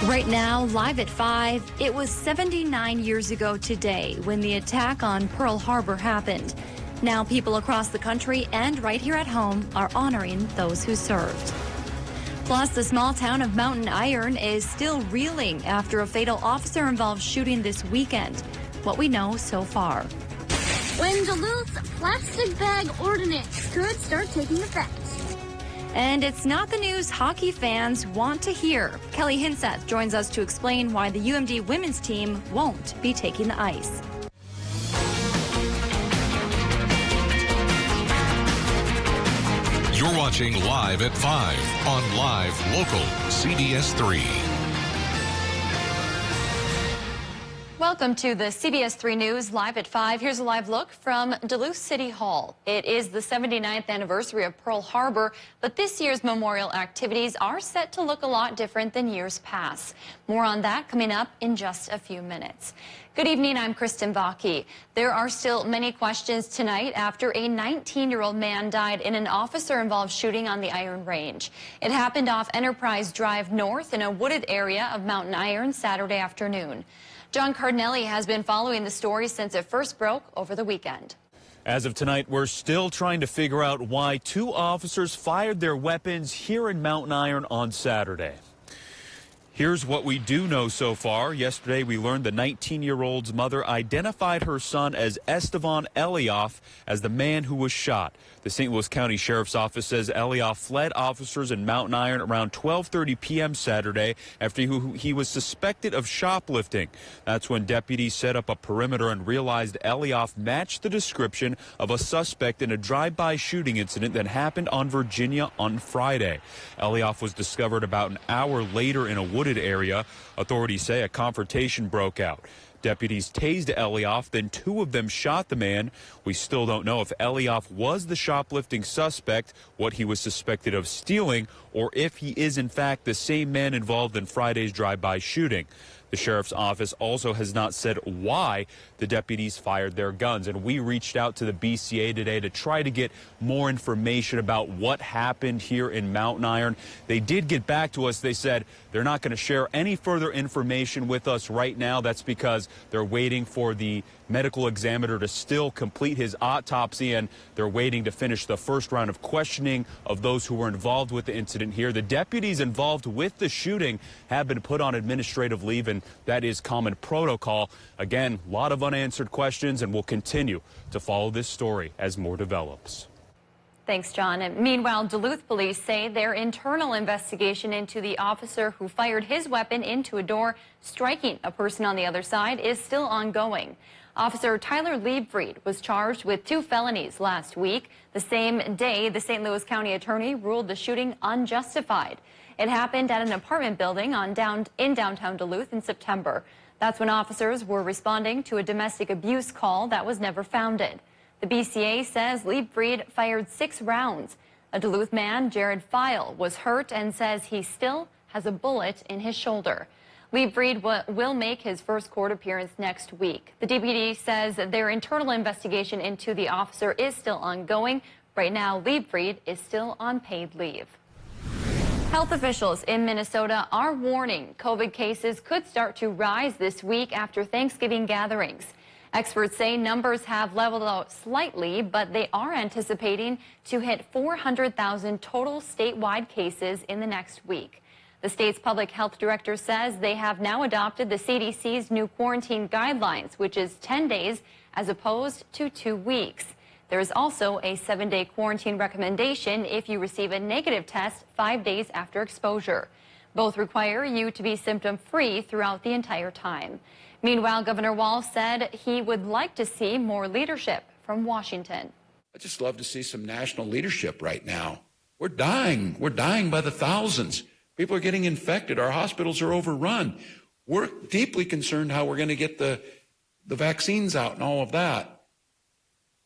Right now, live at 5, it was 79 years ago today when the attack on Pearl Harbor happened. Now people across the country and right here at home are honoring those who served. Plus, the small town of Mountain Iron is still reeling after a fatal officer-involved shooting this weekend. What we know so far. When Duluth's plastic bag ordinance could start taking effect. And it's not the news hockey fans want to hear. Kelly Hinseth joins us to explain why the UMD women's team won't be taking the ice. You're watching Live at 5 on Live Local CBS3. Welcome to the CBS3 News Live at 5. Here's a live look from Duluth City Hall. It is the 79th anniversary of Pearl Harbor, but this year's memorial activities are set to look a lot different than years past. More on that coming up in just a few minutes. Good evening, I'm Kristen Vaki. There are still many questions tonight after a 19-year-old man died in an officer-involved shooting on the Iron Range. It happened off Enterprise Drive North in a wooded area of Mountain Iron Saturday afternoon. John Cardinelli has been following the story since it first broke over the weekend. As of tonight, we're still trying to figure out why two officers fired their weapons here in Mountain Iron on Saturday. Here's what we do know so far. Yesterday, we learned the 19-year-old's mother identified her son as Estevan Elioff as the man who was shot. The St. Louis County Sheriff's Office says Elioff fled officers in Mountain Iron around 12:30 p.m. Saturday after he was suspected of shoplifting. That's when deputies set up a perimeter and realized Elioff matched the description of a suspect in a drive-by shooting incident that happened on Virginia on Friday. Elioff was discovered about an hour later in a wooded area. Authorities say a confrontation broke out. Deputies tased Elioff, then two of them shot the man. We still don't know if Elioff was the shoplifting suspect, what he was suspected of stealing, or if he is in fact the same man involved in Friday's drive-by shooting. The sheriff's office also has not said why the deputies fired their guns, and we reached out to the BCA today to try to get more information about what happened here in Mountain Iron. They did get back to us. They said they're not going to share any further information with us right now. That's because they're waiting for the medical examiner to still complete his autopsy, and they're waiting to finish the first round of questioning of those who were involved with the incident here. The deputies involved with the shooting have been put on administrative leave, and that is common protocol. Again, a lot of unanswered questions, and we'll continue to follow this story as more develops. Thanks, John. And meanwhile, Duluth police say their internal investigation into the officer who fired his weapon into a door, striking a person on the other side, is still ongoing. Officer Tyler Liebfried was charged with 2 felonies last week. The same day, the St. Louis County attorney ruled the shooting unjustified. It happened at an apartment building in downtown Duluth in September. That's when officers were responding to a domestic abuse call that was never founded. The BCA says Liebfried fired 6 rounds. A Duluth man, Jared File, was hurt and says he still has a bullet in his shoulder. Liebfried will make his first court appearance next week. The DPD says that their internal investigation into the officer is still ongoing. Right now, Liebfried is still on paid leave. Health officials in Minnesota are warning COVID cases could start to rise this week after Thanksgiving gatherings. Experts say numbers have leveled out slightly, but they are anticipating to hit 400,000 total statewide cases in the next week. The state's public health director says they have now adopted the CDC's new quarantine guidelines, which is 10 days as opposed to 2 weeks. There is also a 7-day quarantine recommendation if you receive a negative test 5 days after exposure. Both require you to be symptom-free throughout the entire time. Meanwhile, Governor Walz said he would like to see more leadership from Washington. I'd just love to see some national leadership right now. We're dying. We're dying by the thousands. People are getting infected. Our hospitals are overrun. We're deeply concerned how we're going to get the vaccines out and all of that.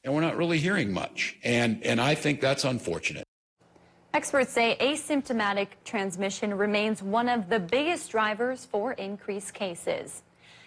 And we're not really hearing much. And I think that's unfortunate. Experts say asymptomatic transmission remains one of the biggest drivers for increased cases.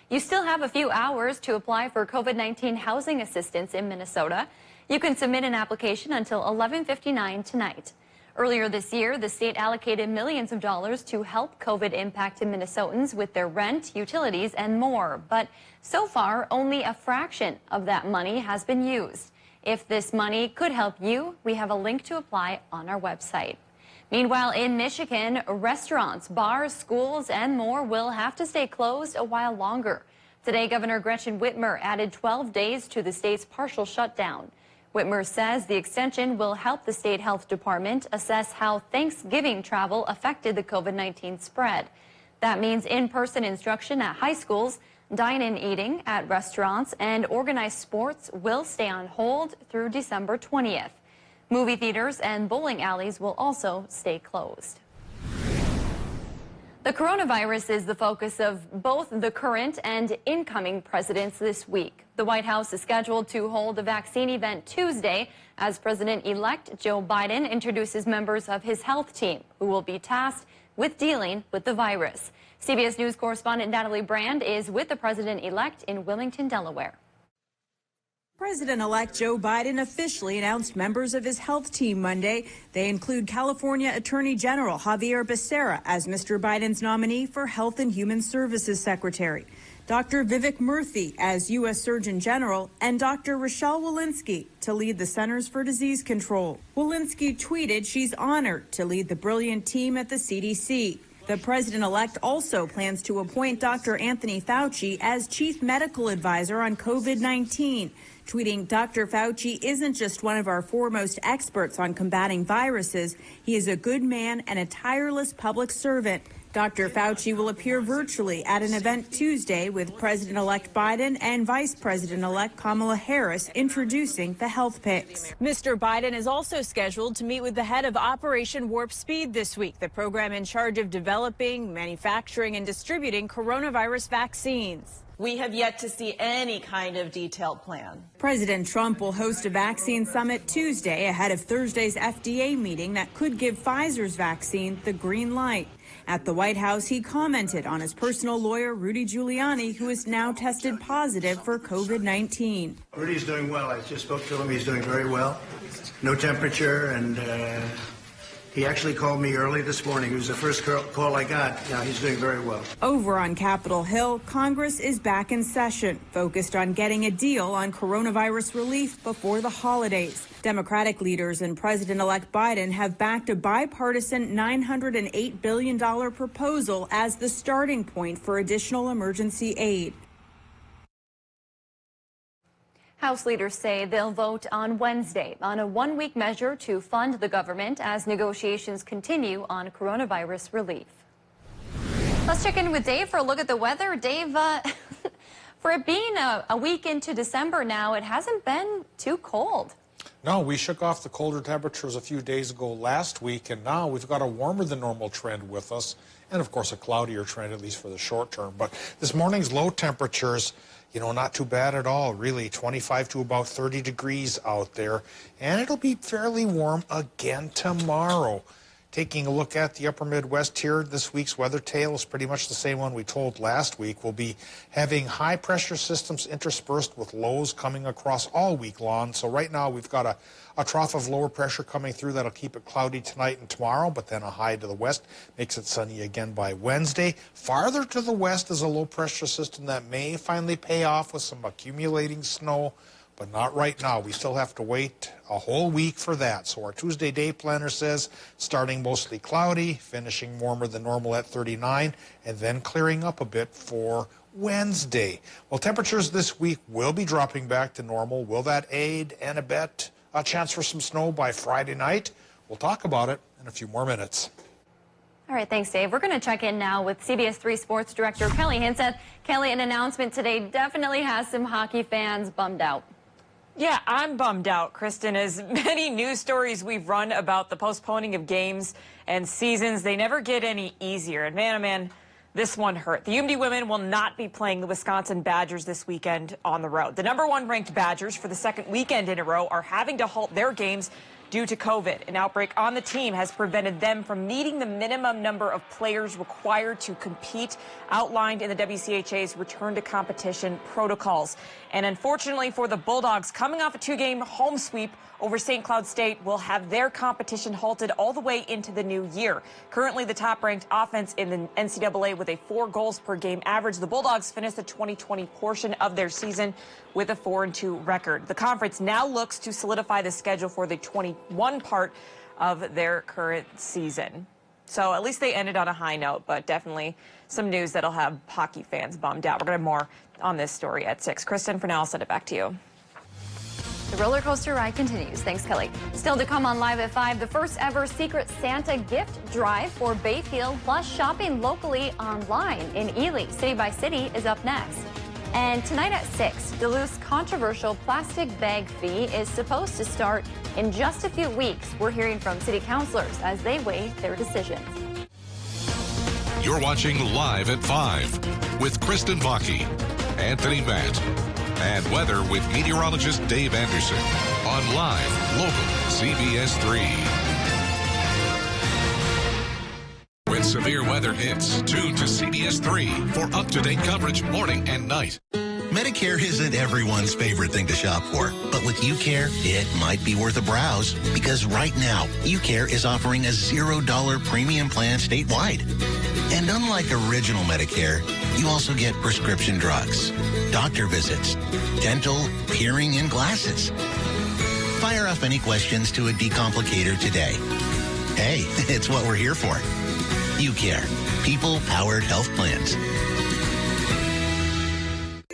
You still have a few hours to apply for COVID-19 housing assistance in Minnesota. You can submit an application until 11:59 tonight. Earlier this year, the state allocated millions of dollars to help COVID-impacted Minnesotans with their rent, utilities, and more. But so far, only a fraction of that money has been used. If this money could help you, we have a link to apply on our website. Meanwhile, in Michigan, restaurants, bars, schools, and more will have to stay closed a while longer. Today, Governor Gretchen Whitmer added 12 days to the state's partial shutdown. Whitmer says the extension will help the state health department assess how Thanksgiving travel affected the COVID-19 spread. That means in-person instruction at high schools, dine-in eating at restaurants, and organized sports will stay on hold through December 20th. Movie theaters and bowling alleys will also stay closed. The coronavirus is the focus of both the current and incoming presidents this week. The White House is scheduled to hold a vaccine event Tuesday as President-elect Joe Biden introduces members of his health team who will be tasked with dealing with the virus. CBS News correspondent Natalie Brand is with the president-elect in Wilmington, Delaware. President-elect Joe Biden officially announced members of his health team Monday. They include California Attorney General Javier Becerra as Mr. Biden's nominee for Health and Human Services Secretary, Dr. Vivek Murthy as U.S. Surgeon General, and Dr. Rochelle Walensky to lead the Centers for Disease Control. Walensky tweeted she's honored to lead the brilliant team at the CDC. The president-elect also plans to appoint Dr. Anthony Fauci as chief medical advisor on COVID-19, tweeting, "Dr. Fauci isn't just one of our foremost experts on combating viruses. He is a good man and a tireless public servant." Dr. Fauci will appear virtually at an event Tuesday with President-elect Biden and Vice President-elect Kamala Harris introducing the health picks. Mr. Biden is also scheduled to meet with the head of Operation Warp Speed this week, the program in charge of developing, manufacturing, and distributing coronavirus vaccines. We have yet to see any kind of detailed plan. President Trump will host a vaccine summit Tuesday ahead of Thursday's FDA meeting that could give Pfizer's vaccine the green light. At the White House, he commented on his personal lawyer, Rudy Giuliani, who is now tested positive for COVID-19. Rudy's doing well. I just spoke to him. He's doing very well. No temperature, and he actually called me early this morning. It was the first call I got. Yeah, he's doing very well. Over on Capitol Hill, Congress is back in session, focused on getting a deal on coronavirus relief before the holidays. Democratic leaders and President-elect Biden have backed a bipartisan $908 billion proposal as the starting point for additional emergency aid. House leaders say they'll vote on Wednesday on a one-week measure to fund the government as negotiations continue on coronavirus relief. Let's check in with Dave for a look at the weather. Dave, for it being a week into December now, it hasn't been too cold. No, we shook off the colder temperatures a few days ago last week, and now we've got a warmer than normal trend with us, and of course a cloudier trend, at least for the short term. But this morning's low temperatures, you know, not too bad at all, really. 25 to about 30 degrees out there, and it'll be fairly warm again tomorrow. Taking a look at the upper Midwest here, this week's weather tale is pretty much the same one we told last week. We'll be having high pressure systems interspersed with lows coming across all week long. So right now we've got a trough of lower pressure coming through that'll keep it cloudy tonight and tomorrow, but then a high to the west makes it sunny again by Wednesday. Farther to the west is a low pressure system that may finally pay off with some accumulating snow, but not right now. We still have to wait a whole week for that. So our Tuesday day planner says starting mostly cloudy, finishing warmer than normal at 39, and then clearing up a bit for Wednesday. Well, temperatures this week will be dropping back to normal. Will that aid and abet a chance for some snow by Friday night? We'll talk about it in a few more minutes. All right, thanks, Dave. We're going to check in now with CBS3 Sports Director Kelly Hinseth. Kelly, an announcement today definitely has some hockey fans bummed out. Yeah, I'm bummed out, Kristen. As many news stories we've run about the postponing of games and seasons, they never get any easier. And man, oh man, this one hurt. The UMD women will not be playing the Wisconsin Badgers this weekend on the road. The #1 ranked Badgers for the second weekend in a row are having to halt their games due to COVID. An outbreak on the team has prevented them from meeting the minimum number of players required to compete, outlined in the WCHA's return to competition protocols. And unfortunately for the Bulldogs, coming off a 2-game home sweep over St. Cloud State, will have their competition halted all the way into the new year. Currently the top-ranked offense in the NCAA with a 4 goals per game average. The Bulldogs finished the 2020 portion of their season with a 4-2 record. The conference now looks to solidify the schedule for the 21 part of their current season. So at least they ended on a high note, but definitely some news that'll have hockey fans bummed out. We're going to have more on this story at 6. Kristen, for now, I'll send it back to you. The roller coaster ride continues. Thanks, Kelly. Still to come on Live at 5, the first ever Secret Santa gift drive for Bayfield, plus shopping locally online in Ely. City by City is up next. And tonight at 6, Duluth's controversial plastic bag fee is supposed to start in just a few weeks. We're hearing from city councilors as they weigh their decisions. You're watching Live at 5 with Kristen Vaki, Anthony Matt, and weather with meteorologist Dave Anderson on Live Local CBS3. When severe weather hits, tune to CBS3 for up-to-date coverage morning and night. Medicare isn't everyone's favorite thing to shop for, but with UCare, it might be worth a browse because right now, UCare is offering a $0 premium plan statewide. And unlike original Medicare, you also get prescription drugs, doctor visits, dental, hearing, and glasses. Fire off any questions to a decomplicator today. Hey, it's what we're here for. UCare, people-powered health plans.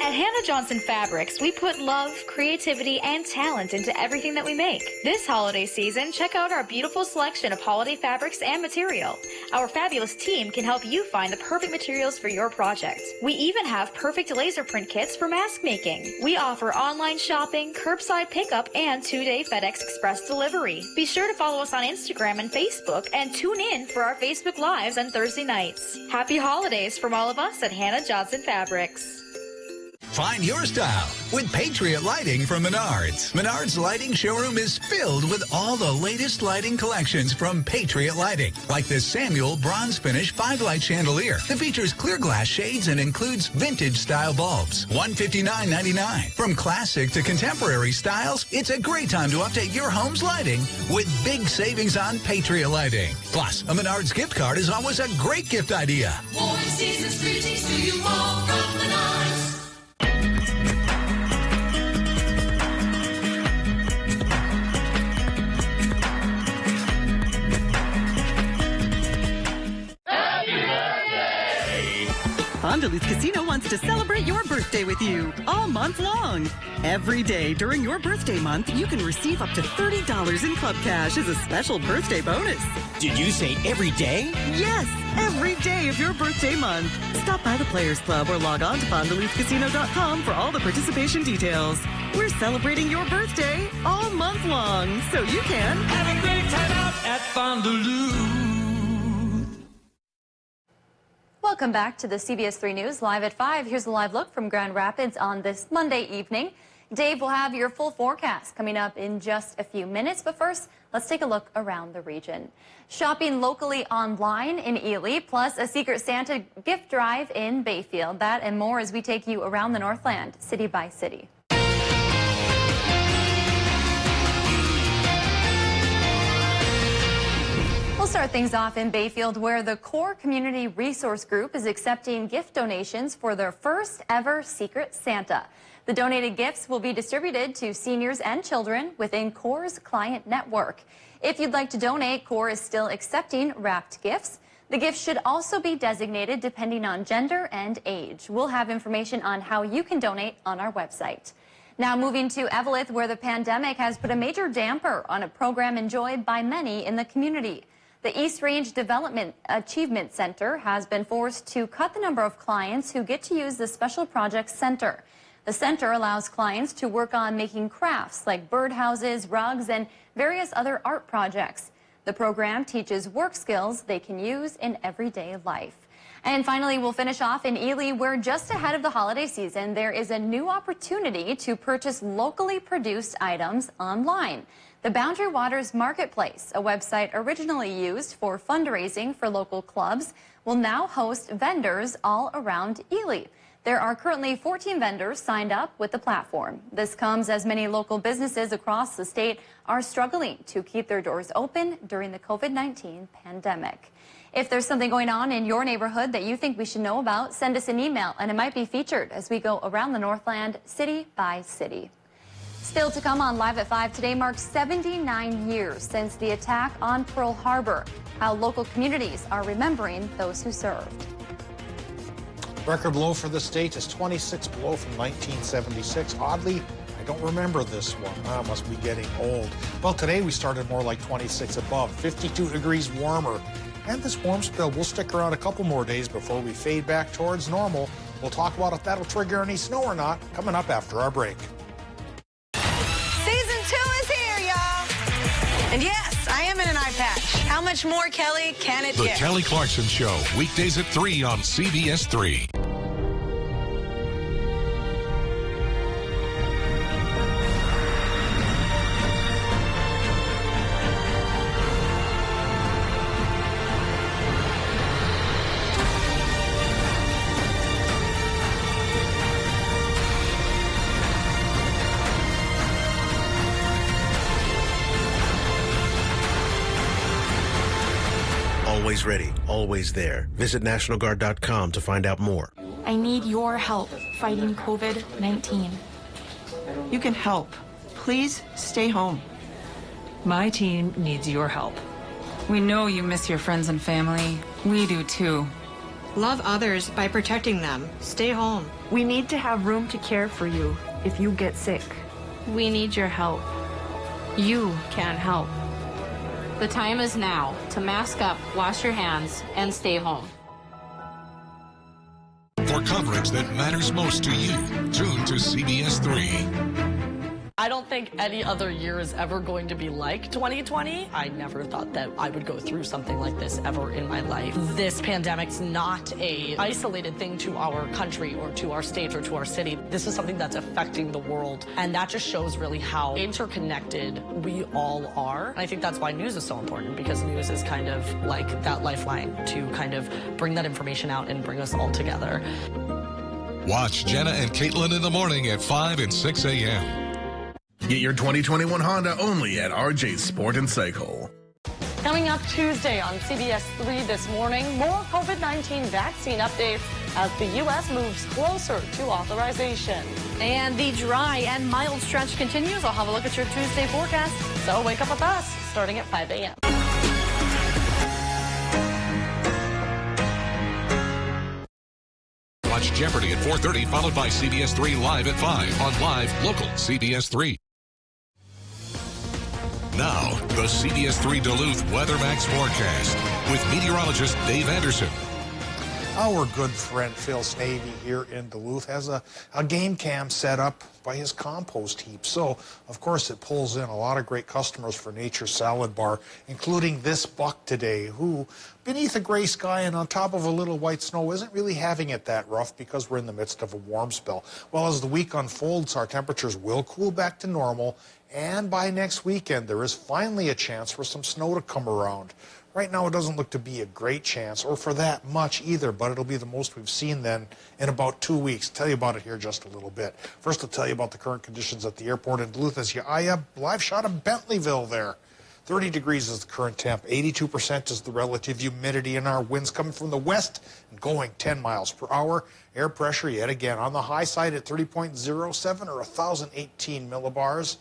At Hannah Johnson Fabrics, we put love, creativity, and talent into everything that we make. This holiday season, check out our beautiful selection of holiday fabrics and material. Our fabulous team can help you find the perfect materials for your project. We even have perfect laser print kits for mask making. We offer online shopping, curbside pickup, and 2-day FedEx Express delivery. Be sure to follow us on Instagram and Facebook, and tune in for our Facebook Lives on Thursday nights. Happy holidays from all of us at Hannah Johnson Fabrics. Find your style with Patriot Lighting from Menards. Menards Lighting Showroom is filled with all the latest lighting collections from Patriot Lighting, like this Samuel bronze finish 5-light chandelier that features clear glass shades and includes vintage-style bulbs. $159.99. From classic to contemporary styles, it's a great time to update your home's lighting with big savings on Patriot Lighting. Plus, a Menards gift card is always a great gift idea. Warm season's greetings to you all from Menards. Duluth Casino wants to celebrate your birthday with you all month long. Every day during your birthday month, you can receive up to $30 in club cash as a special birthday bonus. Did you say every day? Yes, every day of your birthday month. Stop by the Players Club or log on to FondDuluthCasino.com for all the participation details. We're celebrating your birthday all month long, so you can have a great time out at Fond du Lac. Welcome back to the CBS3 News Live at 5. Here's a live look from Grand Rapids on this Monday evening. Dave will have your full forecast coming up in just a few minutes. But first, let's take a look around the region. Shopping locally online in Ely, plus a Secret Santa gift drive in Bayfield. That and more as we take you around the Northland, city by city. We'll start things off in Bayfield, where the Core Community Resource Group is accepting gift donations for their first ever Secret Santa. The donated gifts will be distributed to seniors and children within Core's client network. If you'd like to donate, Core is still accepting wrapped gifts. The gifts should also be designated depending on gender and age. We'll have information on how you can donate on our website. Now moving to Eveleth, where the pandemic has put a major damper on a program enjoyed by many in the community. The East Range Development Achievement Center has been forced to cut the number of clients who get to use the Special Projects Center. The center allows clients to work on making crafts like birdhouses, rugs, and various other art projects. The program teaches work skills they can use in everyday life. And finally, we'll finish off in Ely, where just ahead of the holiday season, there is a new opportunity to purchase locally produced items online. The Boundary Waters Marketplace, a website originally used for fundraising for local clubs, will now host vendors all around Ely. There are currently 14 vendors signed up with the platform. This comes as many local businesses across the state are struggling to keep their doors open during the COVID-19 pandemic. If there's something going on in your neighborhood that you think we should know about, send us an email and it might be featured as we go around the Northland city by city. Still to come on Live at 5, today marks 79 years since the attack on Pearl Harbor. How local communities are remembering those who served. Record low for the state is 26 below from 1976. Oddly, I don't remember this one. I must be getting old. Well, today we started more like 26 above, 52 degrees warmer. And this warm spell will stick around a couple more days before we fade back towards normal. We'll talk about if that'll trigger any snow or not coming up after our break. Season 2 is here, y'all. And yes, I am in an eye patch. How much more, Kelly, can it get? The get? Kelly Clarkson Show, weekdays at 3 on CBS3. Always ready, always there. Visit NationalGuard.com to find out more. I need your help fighting COVID-19. You can help. Please stay home. My team needs your help. We know you miss your friends and family. We do too. Love others by protecting them. Stay home. We need to have room to care for you if you get sick. We need your help. You can help. The time is now to mask up, wash your hands, and stay home. For coverage that matters most to you, tune to CBS 3. I don't think any other year is ever going to be like 2020. I never thought that I would go through something like this ever in my life. This pandemic's not a isolated thing to our country or to our state or to our city. This is something that's affecting the world. And that just shows really how interconnected we all are. And I think that's why news is so important, because news is kind of like that lifeline to kind of bring that information out and bring us all together. Watch Jenna and Caitlin in the morning at 5 and 6 a.m. Get your 2021 Honda only at RJ's Sport and Cycle. Coming up Tuesday on CBS 3 this morning, more COVID-19 vaccine updates as the U.S. moves closer to authorization. And the dry and mild stretch continues. I'll have a look at your Tuesday forecast. So wake up with us starting at 5 a.m. Watch Jeopardy at 4:30, followed by CBS 3 Live at 5 on Live Local CBS 3. Now, the CBS 3 Duluth Weather Max forecast with meteorologist Dave Anderson. Our good friend Phil Snavy here in Duluth has a game cam set up by his compost heap. So, of course, it pulls in a lot of great customers for Nature's Salad Bar, including this buck today, who, beneath a gray sky and on top of a little white snow, isn't really having it that rough because we're in the midst of a warm spell. Well, as the week unfolds, our temperatures will cool back to normal, and by next weekend, there is finally a chance for some snow to come around. Right now, it doesn't look to be a great chance, or for that much either, but it'll be the most we've seen then in about 2 weeks. Tell you about it here just a little bit. First, I'll tell you about the current conditions at the airport in Duluth as you eye a live shot of Bentleyville there. 30 degrees is the current temp, 82% is the relative humidity, and our winds coming from the west and going 10 miles per hour. Air pressure, yet again, on the high side at 30.07 or 1,018 millibars.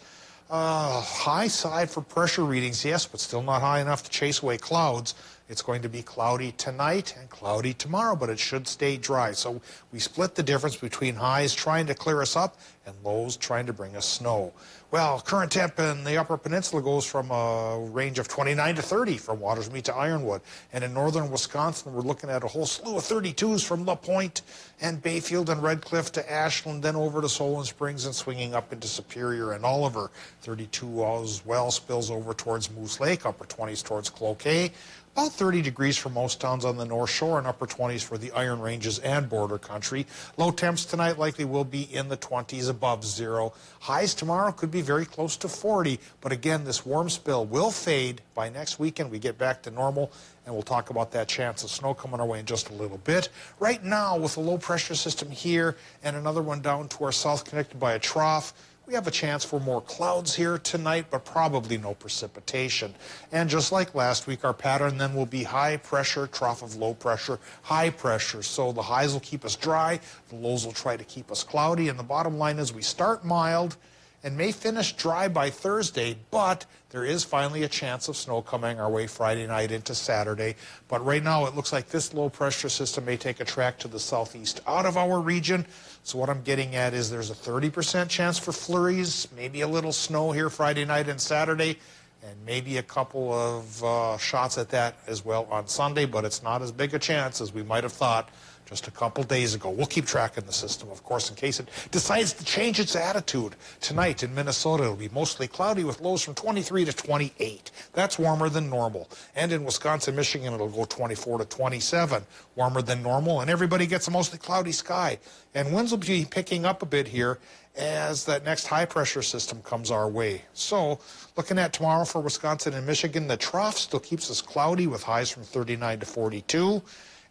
High side for pressure readings, yes, but still not high enough to chase away clouds. It's going to be cloudy tonight and cloudy tomorrow, but it should stay dry. So we split the difference between highs trying to clear us up and lows trying to bring us snow. Well, current temp in the Upper Peninsula goes from a range of 29 to 30 from Watersmeet to Ironwood. And in northern Wisconsin, we're looking at a whole slew of 32s from La Pointe and Bayfield and Red Cliff to Ashland, then over to Solon Springs and swinging up into Superior and Oliver. 32 as well spills over towards Moose Lake, upper 20s towards Cloquet. About 30 degrees for most towns on the North Shore and upper 20s for the Iron Ranges and border country. Low temps tonight likely will be in the 20s above zero. Highs tomorrow could be be very close to 40. But again, this warm spell will fade. By next weekend, we get back to normal, and we'll talk about that chance of snow coming our way in just a little bit. Right now, with a low pressure system here and another one down to our south connected by a trough, we have a chance for more clouds here tonight, but probably no precipitation. And just like last week, our pattern then will be high pressure, trough of low pressure, high pressure. So the highs will keep us dry, the lows will try to keep us cloudy. And the bottom line is we start mild and may finish dry by Thursday, but there is finally a chance of snow coming our way Friday night into Saturday. But right now it looks like this low pressure system may take a track to the southeast out of our region. So what I'm getting at is there's a 30% chance for flurries, maybe a little snow here Friday night and Saturday, and maybe a couple of shots at that as well on Sunday, but it's not as big a chance as we might have thought just a couple days ago. We'll keep tracking the system, of course, in case it decides to change its attitude. Tonight in Minnesota, it'll be mostly cloudy with lows from 23 to 28. That's warmer than normal. And in Wisconsin, Michigan, it'll go 24 to 27, warmer than normal. And everybody gets a mostly cloudy sky. And winds will be picking up a bit here as that next high pressure system comes our way. So looking at tomorrow for Wisconsin and Michigan, the trough still keeps us cloudy with highs from 39 to 42.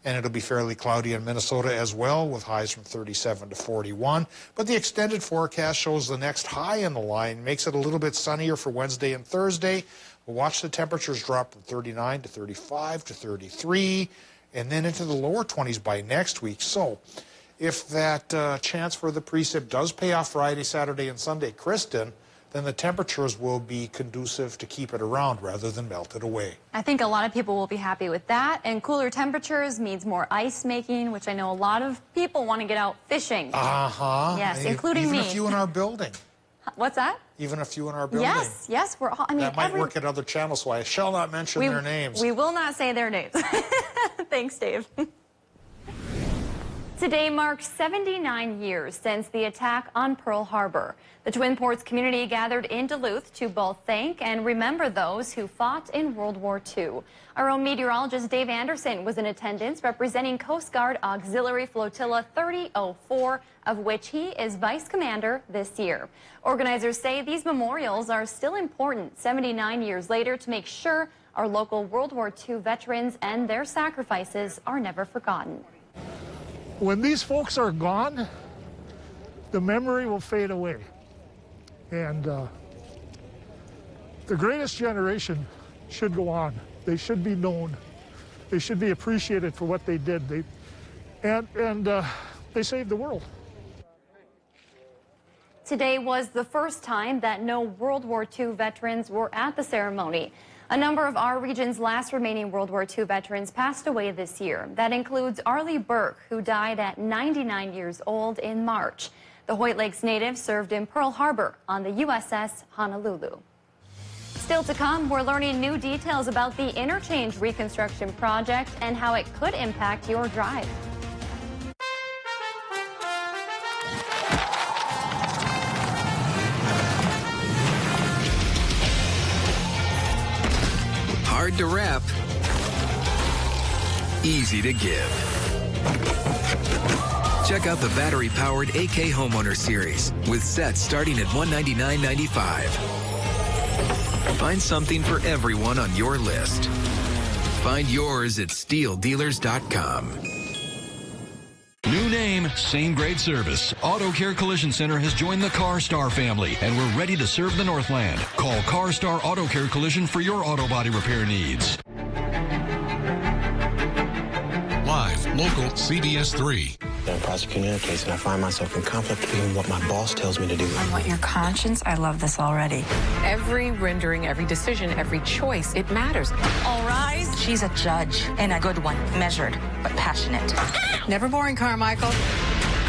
And it'll be fairly cloudy in Minnesota as well with highs from 37 to 41. But the extended forecast shows the next high in the line, makes it a little bit sunnier for Wednesday and Thursday. We'll watch the temperatures drop from 39 to 35 to 33 and then into the lower 20s by next week. So if that chance for the precip does pay off Friday, Saturday, and Sunday, Kristen, then the temperatures will be conducive to keep it around rather than melt it away. I think a lot of people will be happy with that. And cooler temperatures means more ice making, which I know a lot of people want to get out fishing. Uh-huh. Yes, including me. Even a few in our building. What's that? Even a few in our building. Yes, we're all, I mean, that might work at other channels, so I shall not mention their names. We will not say their names. Thanks, Dave. Today marks 79 years since the attack on Pearl Harbor. The Twin Ports community gathered in Duluth to both thank and remember those who fought in World War II. Our own meteorologist Dave Anderson was in attendance representing Coast Guard Auxiliary Flotilla 3004, of which he is vice commander this year. Organizers say these memorials are still important 79 years later to make sure our local World War II veterans and their sacrifices are never forgotten. When these folks are gone, the memory will fade away. And the greatest generation should go on. They should be known. They should be appreciated for what they did. They saved the world. Today was the first time that no World War II veterans were at the ceremony. A number of our region's last remaining World War II veterans passed away this year. That includes Arlie Burke, who died at 99 years old in March. The Hoyt Lakes native served in Pearl Harbor on the USS Honolulu. Still to come, we're learning new details about the interchange reconstruction project and how it could impact your drive. Hard to wrap, easy to give. Check out the battery-powered AK Homeowner Series with sets starting at $199.95. Find something for everyone on your list. Find yours at SteelDealers.com. New name, same great service. Auto Care Collision Center has joined the CarStar family, and we're ready to serve the Northland. Call CarStar Auto Care Collision for your auto body repair needs. Live, local, CBS3. I'm prosecuting a case, and I find myself in conflict between what my boss tells me to do. I want your conscience. I love this already. Every rendering, every decision, every choice, it matters. All rise. She's a judge, and a good one. Measured, but passionate. Never boring, Carmichael.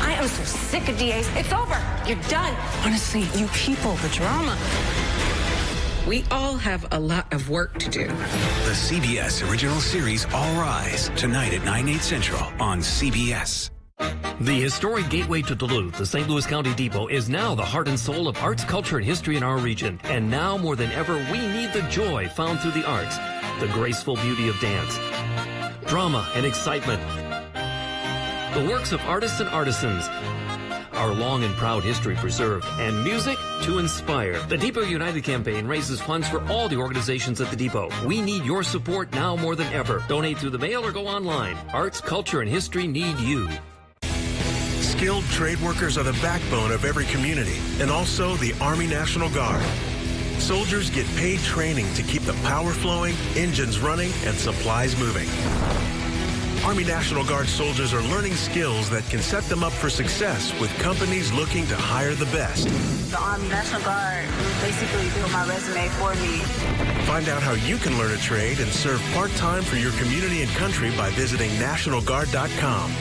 I am so sick of DAs. It's over. You're done. Honestly, you people, the drama. We all have a lot of work to do. The CBS original series All Rise, tonight at 9/8 Central on CBS. The historic gateway to Duluth, the St. Louis County Depot, is now the heart and soul of arts, culture, and history in our region. And now more than ever, we need the joy found through the arts, the graceful beauty of dance, drama and excitement, the works of artists and artisans, our long and proud history preserved, and music to inspire. The Depot United campaign raises funds for all the organizations at the Depot. We need your support now more than ever. Donate through the mail or go online. Arts, culture, and history need you. Skilled trade workers are the backbone of every community, and also the Army National Guard. Soldiers get paid training to keep the power flowing, engines running, and supplies moving. Army National Guard soldiers are learning skills that can set them up for success with companies looking to hire the best. The Army National Guard basically built my resume for me. Find out how you can learn a trade and serve part-time for your community and country by visiting nationalguard.com.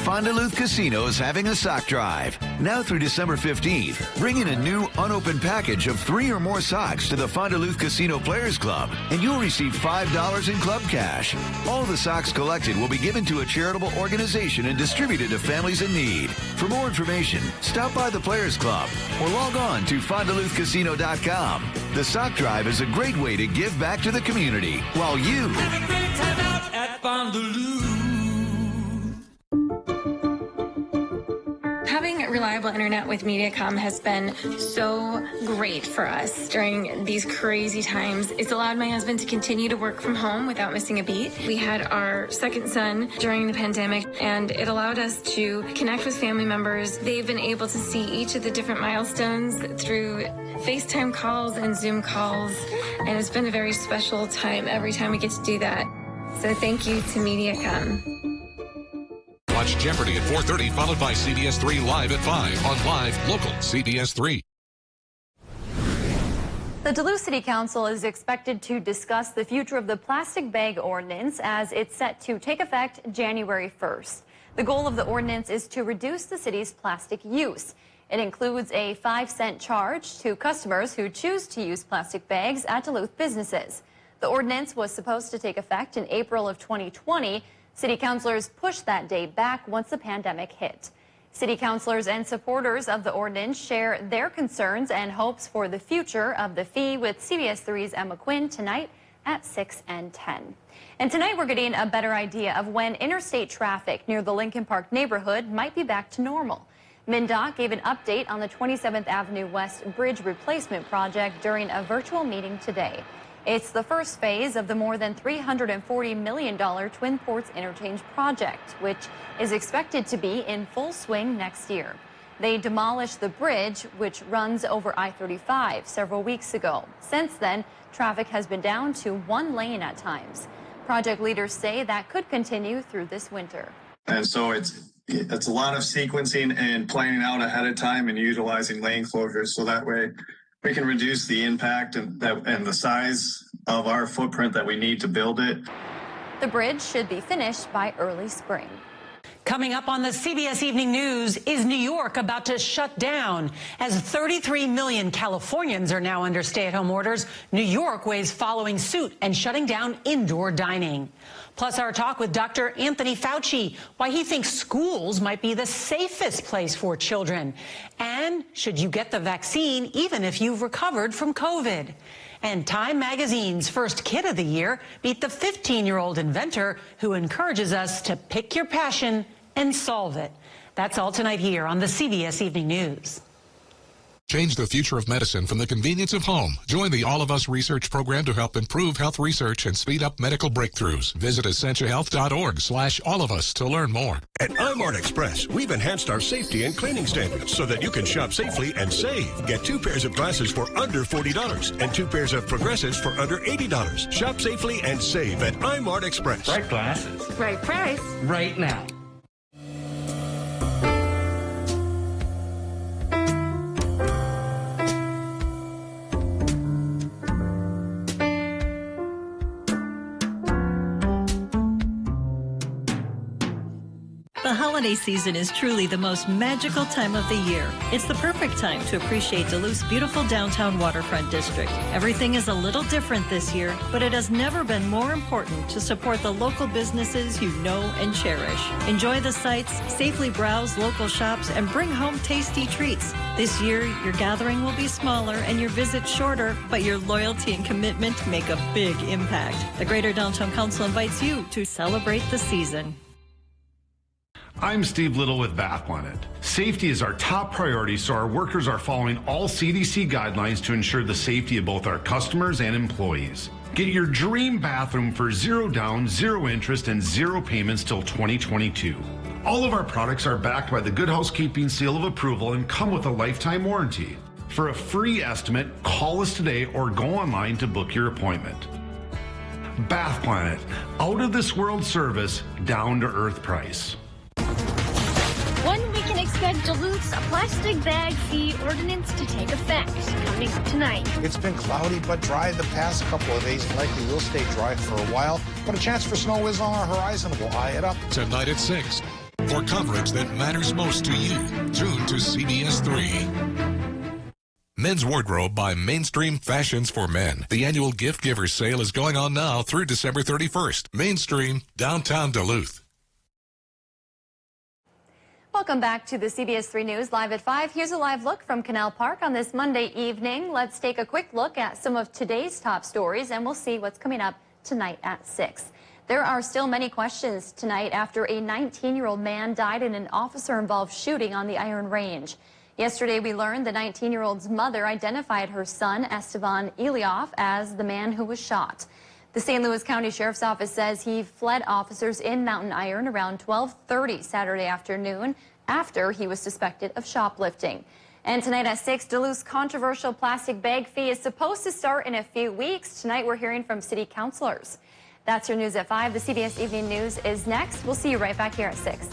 Fond du Duluth Casino is having a sock drive. Now through December 15th, bring in a new unopened package of 3 or more socks to the Fond du Duluth Casino Players Club, and you'll receive $5 in club cash. All the socks collected will be given to a charitable organization and distributed to families in need. For more information, stop by the Players Club or log on to fondduluthcasino.com. The sock drive is a great way to give back to the community while you have a great time out at Fond du Duluth. Having reliable internet with Mediacom has been so great for us during these crazy times. It's allowed my husband to continue to work from home without missing a beat. We had our second son during the pandemic, and it allowed us to connect with family members. They've been able to see each of the different milestones through FaceTime calls and Zoom calls, and it's been a very special time every time we get to do that. So thank you to Mediacom. Watch Jeopardy at 4:30, followed by CBS3 Live at 5 on Live Local CBS3. The Duluth City Council is expected to discuss the future of the plastic bag ordinance as it's set to take effect January 1st. The goal of the ordinance is to reduce the city's plastic use. It includes a 5-cent charge to customers who choose to use plastic bags at Duluth businesses. The ordinance was supposed to take effect in April of 2020. City councilors pushed that date back once the pandemic hit. City councilors and supporters of the ordinance share their concerns and hopes for the future of the fee with CBS3's Emma Quinn tonight at 6 and 10. And tonight we're getting a better idea of when interstate traffic near the Lincoln Park neighborhood might be back to normal. MnDOT gave an update on the 27th Avenue West Bridge replacement project during a virtual meeting today. It's the first phase of the more than $340 million Twin Ports Interchange project, which is expected to be in full swing next year. They demolished the bridge, which runs over I-35, several weeks ago. Since then, traffic has been down to 1 lane at times. Project leaders say that could continue through this winter. And so it's a lot of sequencing and planning out ahead of time and utilizing lane closures so that way we can reduce the impact and the size of our footprint that we need to build it. The bridge should be finished by early spring. Coming up on the CBS Evening News, is New York about to shut down? As 33 million Californians are now under stay-at-home orders, New York weighs following suit and shutting down indoor dining. Plus our talk with Dr. Anthony Fauci, why he thinks schools might be the safest place for children. And should you get the vaccine even if you've recovered from COVID? And Time Magazine's first kid of the year beat the 15-year-old inventor who encourages us to pick your passion and solve it. That's all tonight here on the CBS Evening News. Change the future of medicine from the convenience of home. Join the All of Us research program to help improve health research and speed up medical breakthroughs. Visit essentialhealth.org/allofus to learn more. At iMart Express, we've enhanced our safety and cleaning standards so that you can shop safely and save. Get 2 pairs of glasses for under $40 and 2 pairs of progressives for under $80. Shop safely and save at iMart Express. Right glasses. Right price. Right now. The holiday season is truly the most magical time of the year. It's the perfect time to appreciate Duluth's beautiful downtown waterfront district. Everything is a little different this year, but it has never been more important to support the local businesses you know and cherish. Enjoy the sights, safely browse local shops, and bring home tasty treats. This year, your gathering will be smaller and your visit shorter, but your loyalty and commitment make a big impact. The Greater Downtown Council invites you to celebrate the season. I'm Steve Little with Bath Planet. Safety is our top priority, so our workers are following all CDC guidelines to ensure the safety of both our customers and employees. Get your dream bathroom for $0 down, 0 interest, and 0 payments till 2022. All of our products are backed by the Good Housekeeping Seal of Approval and come with a lifetime warranty. For a free estimate, call us today or go online to book your appointment. Bath Planet, out of this world service, down to earth price. When we can expect Duluth's plastic bag fee ordinance to take effect, coming up tonight. It's been cloudy but dry the past couple of days and likely will stay dry for a while, but a chance for snow is on our horizon. We'll eye it up. Tonight at 6. For coverage that matters most to you, tune to CBS3. Men's Wardrobe by Mainstream Fashions for Men. The annual gift giver sale is going on now through December 31st. Mainstream, downtown Duluth. Welcome back to the CBS3 News Live at 5. Here's a live look from Canal Park on this Monday evening. Let's take a quick look at some of today's top stories, and we'll see what's coming up tonight at 6. There are still many questions tonight after a 19-year-old man died in an officer-involved shooting on the Iron Range. Yesterday, we learned the 19-year-old's mother identified her son, Esteban Elioff, as the man who was shot. The St. Louis County Sheriff's Office says he fled officers in Mountain Iron around 12:30 Saturday afternoon after he was suspected of shoplifting. And tonight at 6, Duluth's controversial plastic bag fee is supposed to start in a few weeks. Tonight, we're hearing from city councilors. That's your news at 5. The CBS Evening News is next. We'll see you right back here at 6.